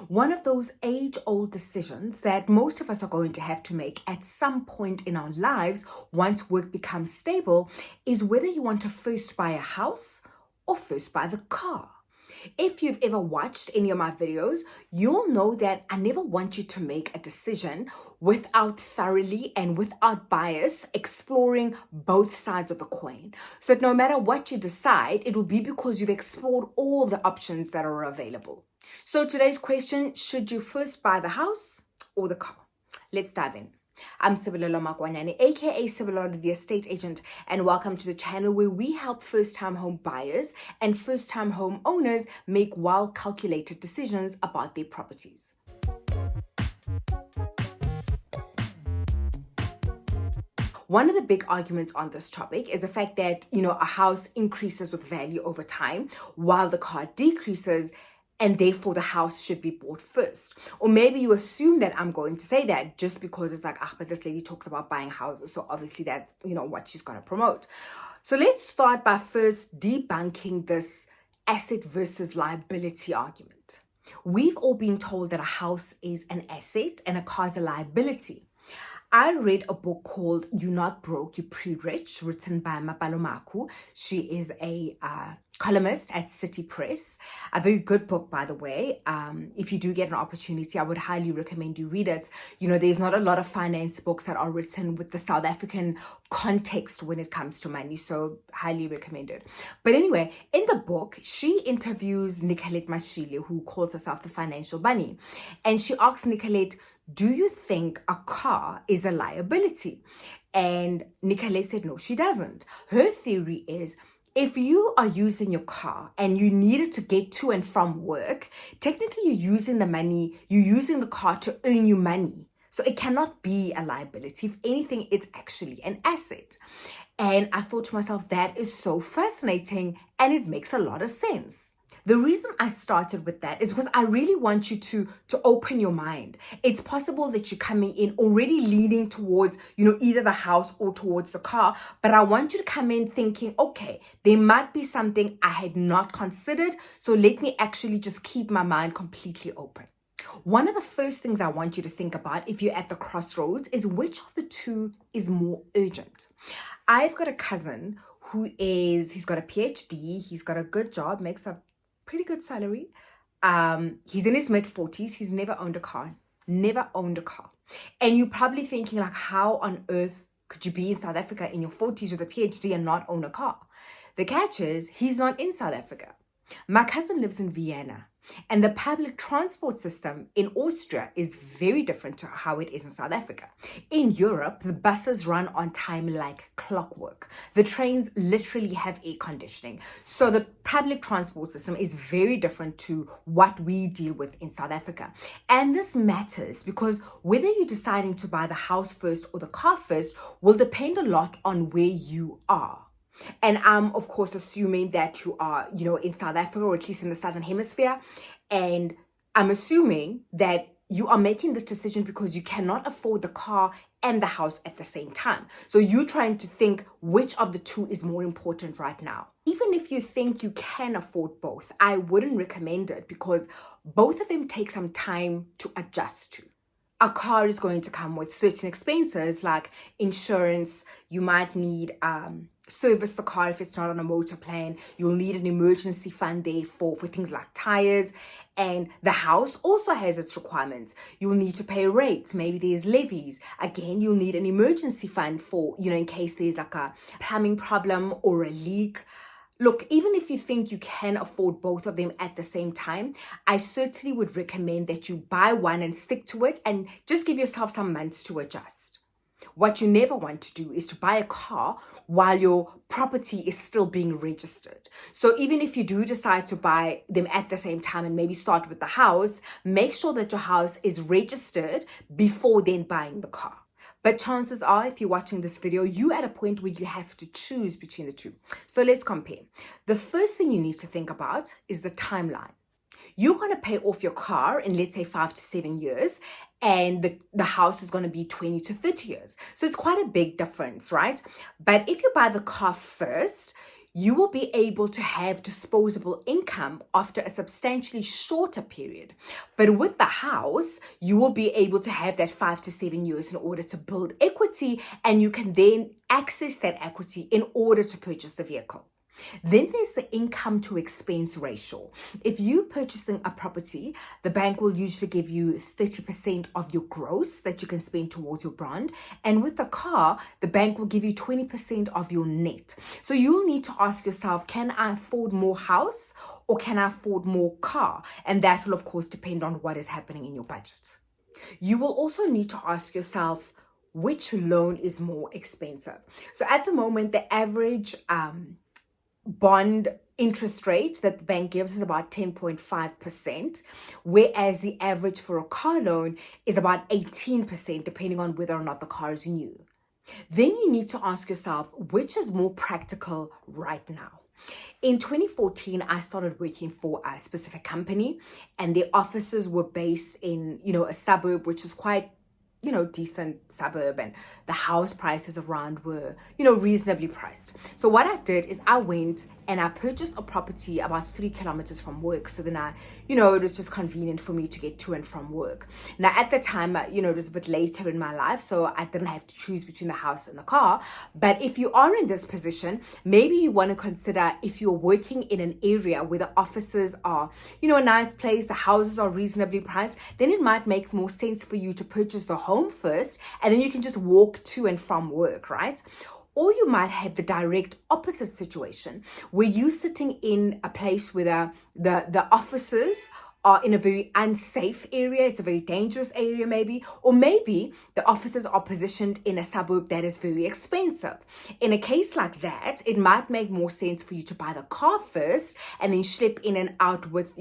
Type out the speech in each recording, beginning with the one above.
One of those age-old decisions that most of us are going to have to make at some point in our lives once work becomes stable is whether you want to first buy a house or first buy the car. If you've ever watched any of my videos, you'll know that I never want you to make a decision without thoroughly and without bias exploring both sides of the coin. So that no matter what you decide, it will be because you've explored all the options that are available. So today's question, should you first buy the house or the car? Let's dive in. I'm Sebolelo, aka Sebolelo, the estate agent, and welcome to the channel where we help first-time home buyers and first-time home owners make well-calculated decisions about their properties. One of the big arguments on this topic is the fact that, a house increases with value over time while the car decreases, and therefore the house should be bought first. Or maybe you assume that I'm going to say that just because it's like, but this lady talks about buying houses, so obviously that's, what she's going to promote. So let's start by first debunking this asset versus liability argument. We've all been told that a house is an asset and a car is a liability. I read a book called You're Not Broke, You're Pre-Rich, written by Mapalo Makhu. She is a columnist at City Press. A very good book, by the way. If you do get an opportunity, I would highly recommend you read it. There's not a lot of finance books that are written with the South African context when it comes to money, so highly recommended. But anyway, in the book, she interviews Nicolette Mashile, who calls herself the financial bunny. And she asks Nicolette, do you think a car is a liability? And Nicolette said, no, she doesn't. Her theory is, if you are using your car and you need it to get to and from work, technically you're using the car to earn you money. So it cannot be a liability. If anything, it's actually an asset. And I thought to myself, that is so fascinating and it makes a lot of sense. The reason I started with that is because I really want you to open your mind. It's possible that you're coming in already leaning towards, either the house or towards the car, but I want you to come in thinking, okay, there might be something I had not considered, so let me actually just keep my mind completely open. One of the first things I want you to think about if you're at the crossroads is which of the two is more urgent. I've got a cousin he's got a PhD, he's got a good job, makes a pretty good salary. He's in his mid-40s. He's never owned a car. And you're probably thinking, like, how on earth could you be in South Africa in your 40s with a PhD and not own a car? The catch is, he's not in South Africa. My cousin lives in Vienna, and the public transport system in Austria is very different to how it is in South Africa. In Europe, the buses run on time like clockwork. The trains literally have air conditioning. So the public transport system is very different to what we deal with in South Africa. And this matters because whether you're deciding to buy the house first or the car first will depend a lot on where you are. And I'm, of course, assuming that you are, in South Africa, or at least in the Southern Hemisphere. And I'm assuming that you are making this decision because you cannot afford the car and the house at the same time. So you're trying to think which of the two is more important right now. Even if you think you can afford both, I wouldn't recommend it because both of them take some time to adjust to. A car is going to come with certain expenses like insurance. You might need service the car if it's not on a motor plan. You'll need an emergency fund there for things like tires. And the house also has its requirements. You'll need to pay rates. Maybe there's levies. Again, you'll need an emergency fund for, in case there's like a plumbing problem or a leak. Look, even if you think you can afford both of them at the same time, I certainly would recommend that you buy one and stick to it and just give yourself some months to adjust. What you never want to do is to buy a car while your property is still being registered. So even if you do decide to buy them at the same time and maybe start with the house, make sure that your house is registered before then buying the car. But chances are, if you're watching this video, you're at a point where you have to choose between the two. So let's compare. The first thing you need to think about is the timeline. You're going to pay off your car in, let's say, 5 to 7 years, and the house is going to be 20 to 30 years. So it's quite a big difference, right? But if you buy the car first, you will be able to have disposable income after a substantially shorter period. But with the house, you will be able to have that 5 to 7 years in order to build equity, and you can then access that equity in order to purchase the vehicle. Then there's the income to expense ratio. If you're purchasing a property, the bank will usually give you 30% of your gross that you can spend towards your brand. And with a car, the bank will give you 20% of your net. So you'll need to ask yourself, can I afford more house or can I afford more car? And that will, of course, depend on what is happening in your budget. You will also need to ask yourself, which loan is more expensive? So at the moment, the average bond interest rate that the bank gives is about 10.5%, whereas the average for a car loan is about 18%, depending on whether or not the car is new. Then you need to ask yourself, which is more practical right now? In 2014, I started working for a specific company, and their offices were based in, a suburb, which is quite decent suburb, and the house prices around were, reasonably priced. So what I did is I went and I purchased a property about 3 kilometers from work. So then it was just convenient for me to get to and from work. Now at the time, it was a bit later in my life, so I didn't have to choose between the house and the car. But if you are in this position, maybe you want to consider, if you're working in an area where the offices are, a nice place, the houses are reasonably priced, then it might make more sense for you to purchase the home first, and then you can just walk to and from work, right? Or you might have the direct opposite situation where you're sitting in a place where the offices are in a very unsafe area. It's a very dangerous area maybe. Or maybe the offices are positioned in a suburb that is very expensive. In a case like that, it might make more sense for you to buy the car first and then schlep in and out with,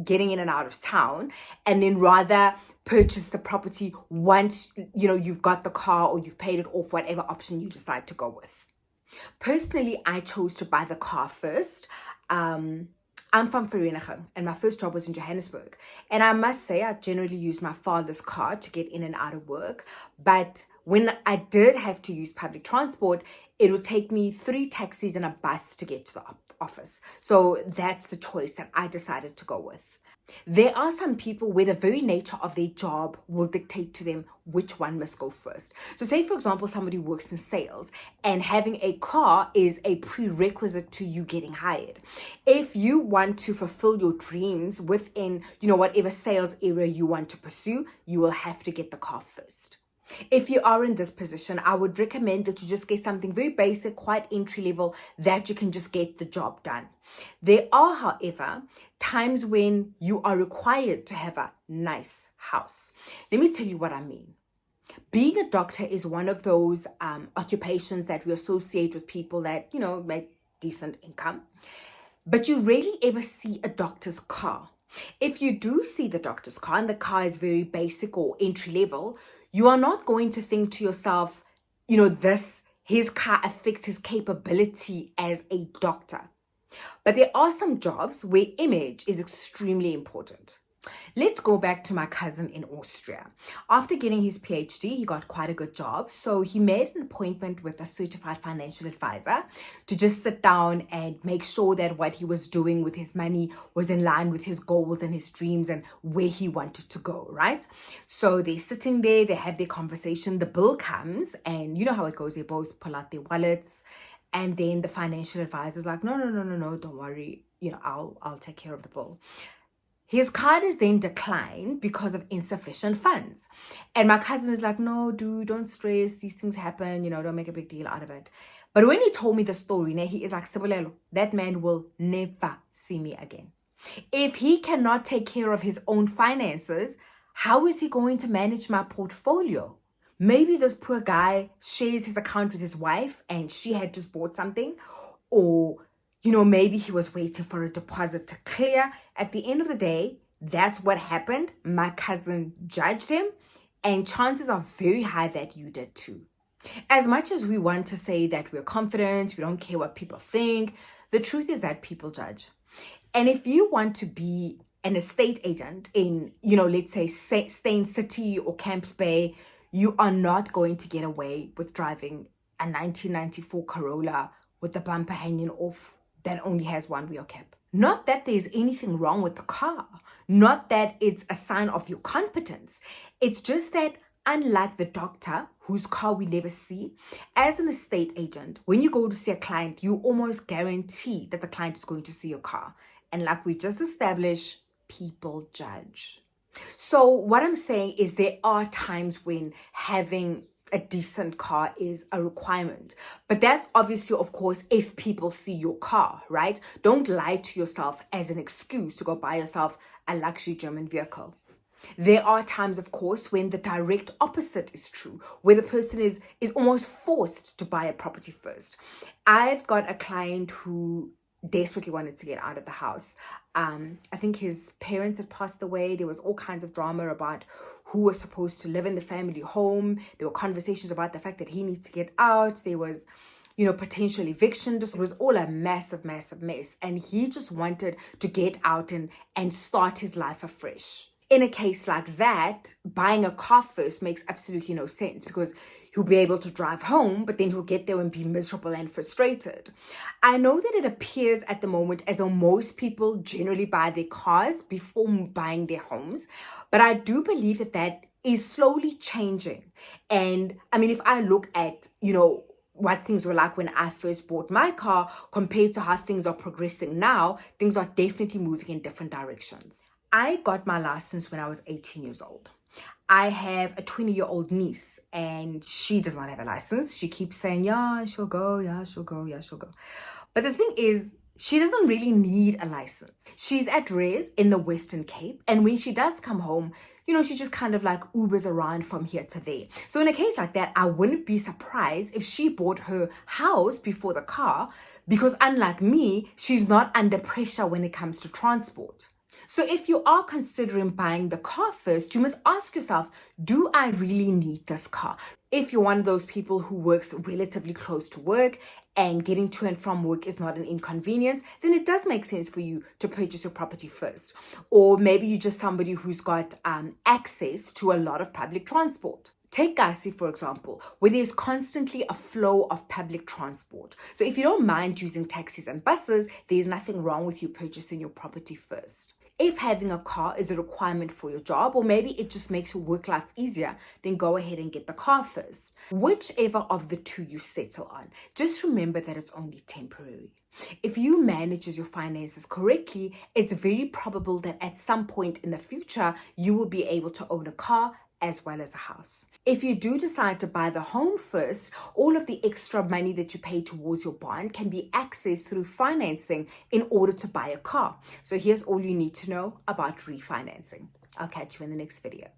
getting in and out of town, and then rather purchase the property once you've got the car or you've paid it off, whatever option you decide to go with. Personally, I chose to buy the car first. I'm from Vereeniging and my first job was in Johannesburg, and I must say I generally use my father's car to get in and out of work. But when I did have to use public transport, it would take me 3 taxis and a bus to get to the office. So that's the choice that I decided to go with. There are some people where the very nature of their job will dictate to them which one must go first. So say, for example, somebody works in sales and having a car is a prerequisite to you getting hired. If you want to fulfill your dreams within, whatever sales area you want to pursue, you will have to get the car first. If you are in this position, I would recommend that you just get something very basic, quite entry level, that you can just get the job done. There are, however, times when you are required to have a nice house. Let me tell you what I mean. Being a doctor is one of those occupations that we associate with people that, make decent income. But you rarely ever see a doctor's car. If you do see the doctor's car and the car is very basic or entry level, you are not going to think to yourself, his car affects his capability as a doctor. But there are some jobs where image is extremely important. Let's go back to my cousin in Austria. After getting his PhD, he got quite a good job. So he made an appointment with a certified financial advisor to just sit down and make sure that what he was doing with his money was in line with his goals and his dreams and where he wanted to go, right? So they're sitting there, they have their conversation, the bill comes, and you know how it goes, they both pull out their wallets. And then the financial advisor is like, no, don't worry, I'll take care of the bill. His card is then declined because of insufficient funds. And my cousin is like, no, dude, don't stress. These things happen, don't make a big deal out of it. But when he told me the story, he is like, Sebolelo, that man will never see me again. If he cannot take care of his own finances, how is he going to manage my portfolio? Maybe this poor guy shares his account with his wife and she had just bought something, or maybe he was waiting for a deposit to clear. At the end of the day, that's what happened. My cousin judged him, and chances are very high that you did too. As much as we want to say that we're confident, we don't care what people think, the truth is that people judge. And if you want to be an estate agent in, let's say Stain City or Camps Bay, you are not going to get away with driving a 1994 Corolla with the bumper hanging off that only has one wheel cap. Not that there's anything wrong with the car, not that it's a sign of your competence. It's just that unlike the doctor whose car we never see, as an estate agent, when you go to see a client, you almost guarantee that the client is going to see your car. And like we just established, people judge. So what I'm saying is there are times when having a decent car is a requirement. But that's obviously, of course, if people see your car, right? Don't lie to yourself as an excuse to go buy yourself a luxury German vehicle. There are times, of course, when the direct opposite is true, where the person is almost forced to buy a property first. I've got a client who desperately wanted to get out of the house. I think his parents had passed away. There was all kinds of drama about who was supposed to live in the family home. There were conversations about the fact that he needs to get out. There was, potential eviction. It was all a massive, massive mess. And he just wanted to get out and start his life afresh. In a case like that, buying a car first makes absolutely no sense because he'll be able to drive home, but then he'll get there and be miserable and frustrated. I know that it appears at the moment as though most people generally buy their cars before buying their homes, but I do believe that is slowly changing. And I mean, if I look at, what things were like when I first bought my car compared to how things are progressing now, things are definitely moving in different directions. I got my license when I was 18 years old. I have a 20-year-old niece and she does not have a license. She keeps saying, yeah, she'll go, yeah, she'll go, yeah, she'll go. But the thing is, she doesn't really need a license. She's at res in the Western Cape. And when she does come home, she just kind of like Ubers around from here to there. So in a case like that, I wouldn't be surprised if she bought her house before the car because unlike me, she's not under pressure when it comes to transport. So if you are considering buying the car first, you must ask yourself, do I really need this car? If you're one of those people who works relatively close to work and getting to and from work is not an inconvenience, then it does make sense for you to purchase your property first. Or maybe you're just somebody who's got access to a lot of public transport. Take Kasi, for example, where there's constantly a flow of public transport. So if you don't mind using taxis and buses, there's nothing wrong with you purchasing your property first. If having a car is a requirement for your job, or maybe it just makes your work life easier, then go ahead and get the car first. Whichever of the two you settle on, just remember that it's only temporary. If you manage your finances correctly, it's very probable that at some point in the future, you will be able to own a car as well as a house. If you do decide to buy the home first, all of the extra money that you pay towards your bond can be accessed through financing in order to buy a car. So here's all you need to know about refinancing. I'll catch you in the next video.